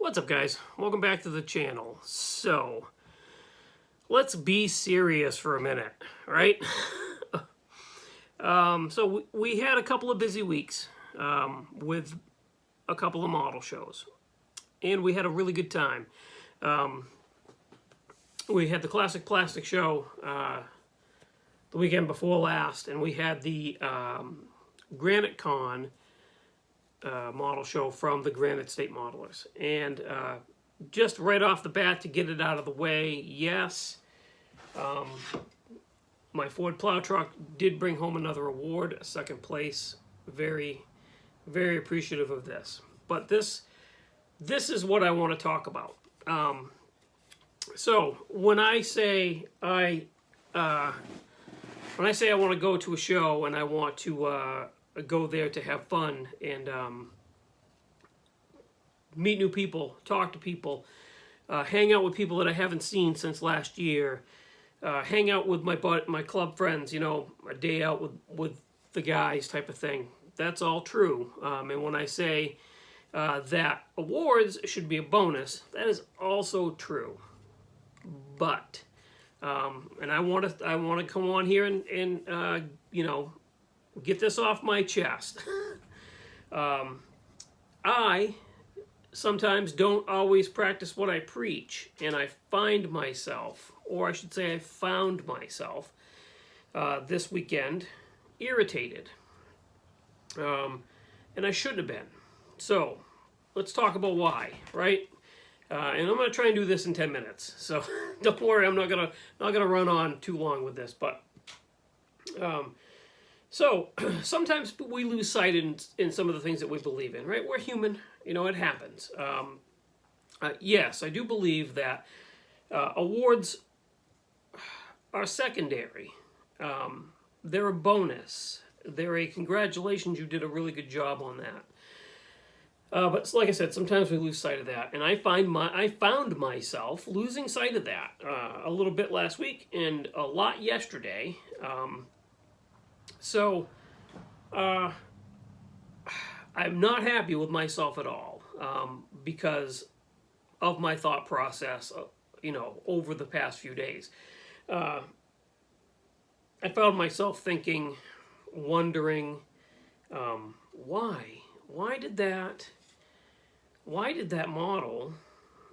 What's up, guys? Welcome back to the channel. So, let's be serious for a minute, right? So we had a couple of busy weeks with a couple of model shows, and we had a really good time. We had the Classic Plastic show the weekend before last, and we had the Granite Con model show from the Granite State Modelers. And just right off the bat, to get it out of the way, yes, my Ford plow truck did bring home another award, a second place. Very, very appreciative of this. But this is what I want to talk about. So when I say I want to go to a show and I want to go there to have fun and meet new people, talk to people, hang out with people that I haven't seen since last year, hang out with my club friends, you know, a day out with the guys type of thing. That's all true. And when I say that awards should be a bonus, that is also true. But and I want to come on here and you know, get this off my chest. I sometimes don't always practice what I preach, and I find myself, or I should say I found myself, this weekend irritated. And I shouldn't have been. So, let's talk about why, right? And I'm going to try and do this in 10 minutes. So, don't worry, I'm not gonna run on too long with this, but so, sometimes we lose sight in some of the things that we believe in, right? We're human. You know, it happens. Yes, I do believe that awards are secondary. They're a bonus. They're a congratulations, you did a really good job on that. But like I said, sometimes we lose sight of that. And I found myself losing sight of that a little bit last week and a lot yesterday. So, I'm not happy with myself at all because of my thought process, you know, over the past few days. I found myself thinking, wondering, why did that model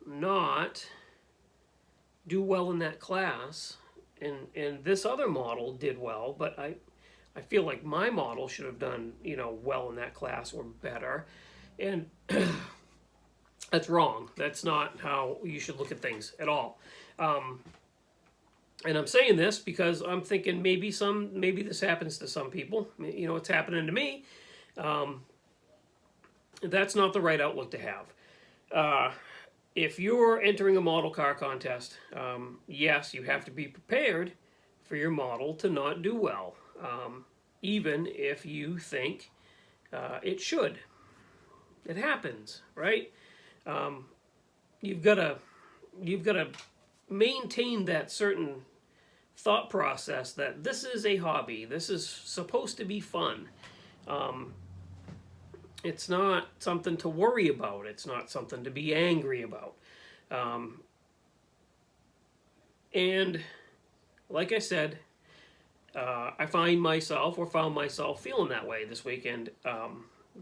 not do well in that class, and this other model did well, but I feel like my model should have done, you know, well in that class or better. And that's wrong. That's not how you should look at things at all. And I'm saying this because I'm thinking maybe this happens to some people. You know, it's happening to me. That's not the right outlook to have. If you're entering a model car contest, yes, you have to be prepared for your model to not do well. Even if you think it should. It happens, right? You've got to maintain that certain thought process that this is a hobby. This is supposed to be fun. It's not something to worry about. It's not something to be angry about. And like I said, I found myself feeling that way this weekend.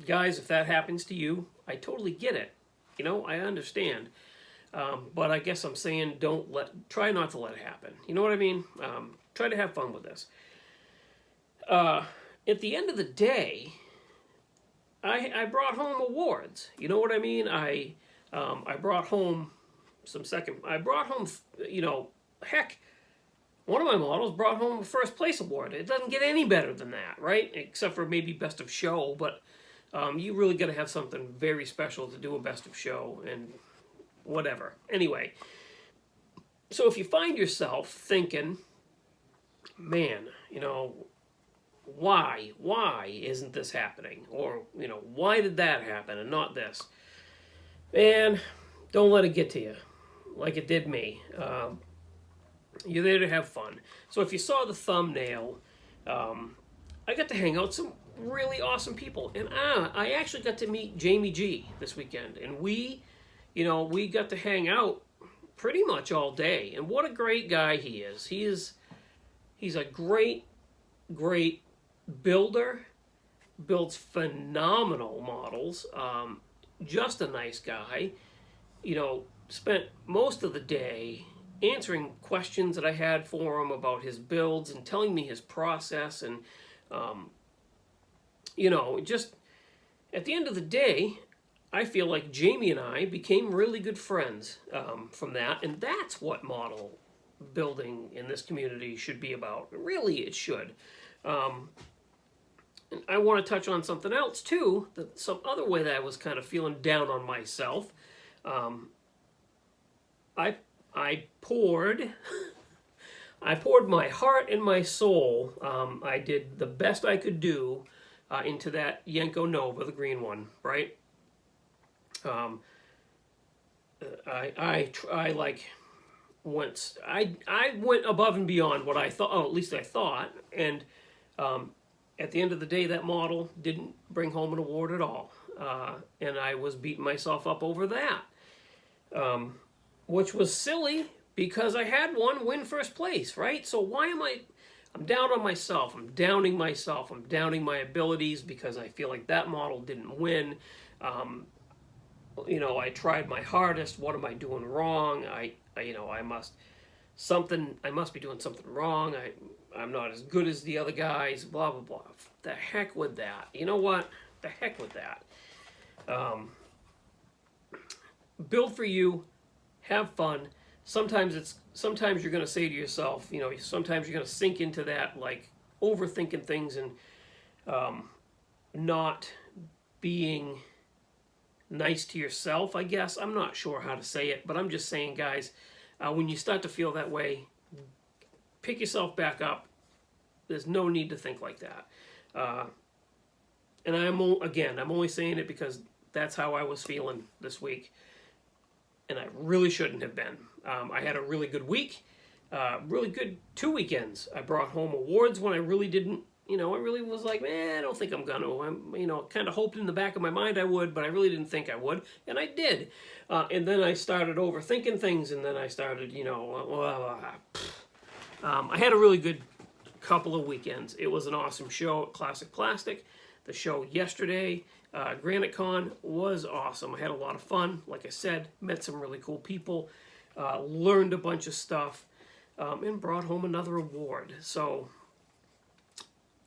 Guys, if that happens to you, I totally get it. You know, I understand. But I guess I'm saying try not to let it happen. You know what I mean? Try to have fun with this. At the end of the day, I brought home awards. You know what I mean? I brought home you know, heck, one of my models brought home a first place award. It doesn't get any better than that, right? Except for maybe best of show, but you really got to have something very special to do a best of show and whatever. Anyway, so if you find yourself thinking, man, you know, why isn't this happening? Or, you know, why did that happen and not this? Man, don't let it get to you like it did me. You're there to have fun. So if you saw the thumbnail, I got to hang out with some really awesome people. And I actually got to meet Jamie G this weekend. And we we got to hang out pretty much all day. And what a great guy he is. He's a great builder, builds phenomenal models, just a nice guy. Spent most of the day answering questions that I had for him about his builds and telling me his process. And, just at the end of the day, I feel like Jamie and I became really good friends from that. And that's what model building in this community should be about. Really, it should. And I want to touch on something else too, some other way that I was kind of feeling down on myself. I poured my heart and my soul. I did the best I could do into that Yenko Nova, the green one, right? I went above and beyond what I thought. Oh, at least I thought. And at the end of the day, that model didn't bring home an award at all, and I was beating myself up over that, which was silly because I had one win first place, right? So why am I'm down on myself. I'm downing myself. I'm downing my abilities because I feel like that model didn't win. I tried my hardest. What am I doing wrong? I must be doing something wrong. I'm not as good as the other guys. Blah blah blah. The heck with that. You know what? The heck with that. Build for you. Have fun. Sometimes you're going to say to yourself, sometimes you're going to sink into that, like overthinking things and not being nice to yourself, I guess. I'm not sure how to say it, but I'm just saying, guys, when you start to feel that way, pick yourself back up. There's no need to think like that. And I'm only saying it because that's how I was feeling this week. And I really shouldn't have been. I had a really good week, really good 2 weekends. I brought home awards when I really didn't, I really was like, man, I don't think I'm going to. Kind of hoped in the back of my mind I would, but I really didn't think I would. And I did. And then I started overthinking things, and then I started, I had a really good couple of weekends. It was an awesome show at Classic Plastic. The show yesterday, Granite Con, was awesome. I had a lot of fun. Like I said, met some really cool people, learned a bunch of stuff, and brought home another award. So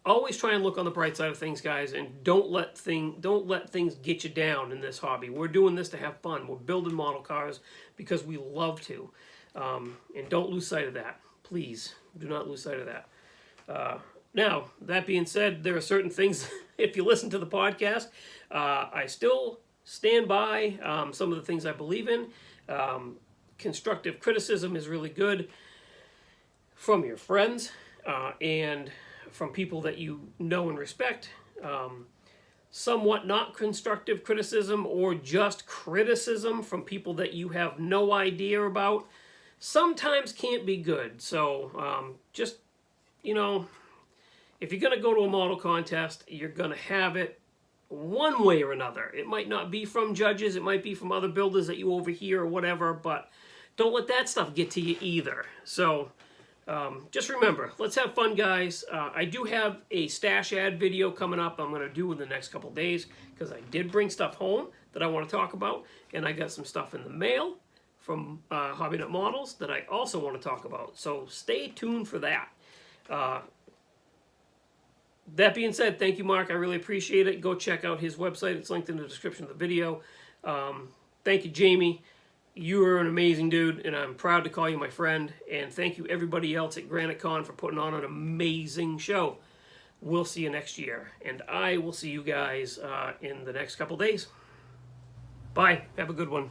always try and look on the bright side of things, guys, and don't let things get you down in this hobby. We're doing this to have fun. We're building model cars because we love to, and don't lose sight of that. Please do not lose sight of that. Now, that being said, there are certain things, if you listen to the podcast, I still stand by some of the things I believe in. Constructive criticism is really good from your friends and from people that you know and respect. Somewhat not constructive criticism or just criticism from people that you have no idea about sometimes can't be good. So just, if you're going to go to a model contest, you're going to have it one way or another. It might not be from judges. It might be from other builders that you overhear or whatever, but don't let that stuff get to you either. So just remember, let's have fun, guys. I do have a stash ad video coming up I'm going to do in the next couple days because I did bring stuff home that I want to talk about, and I got some stuff in the mail from Hobby Nut Models that I also want to talk about. So stay tuned for that. That being said, thank you, Mark. I really appreciate it. Go check out his website. It's linked in the description of the video. Thank you, Jamie. You are an amazing dude, and I'm proud to call you my friend. And thank you, everybody else at Granite Con, for putting on an amazing show. We'll see you next year, and I will see you guys in the next couple days. Bye. Have a good one.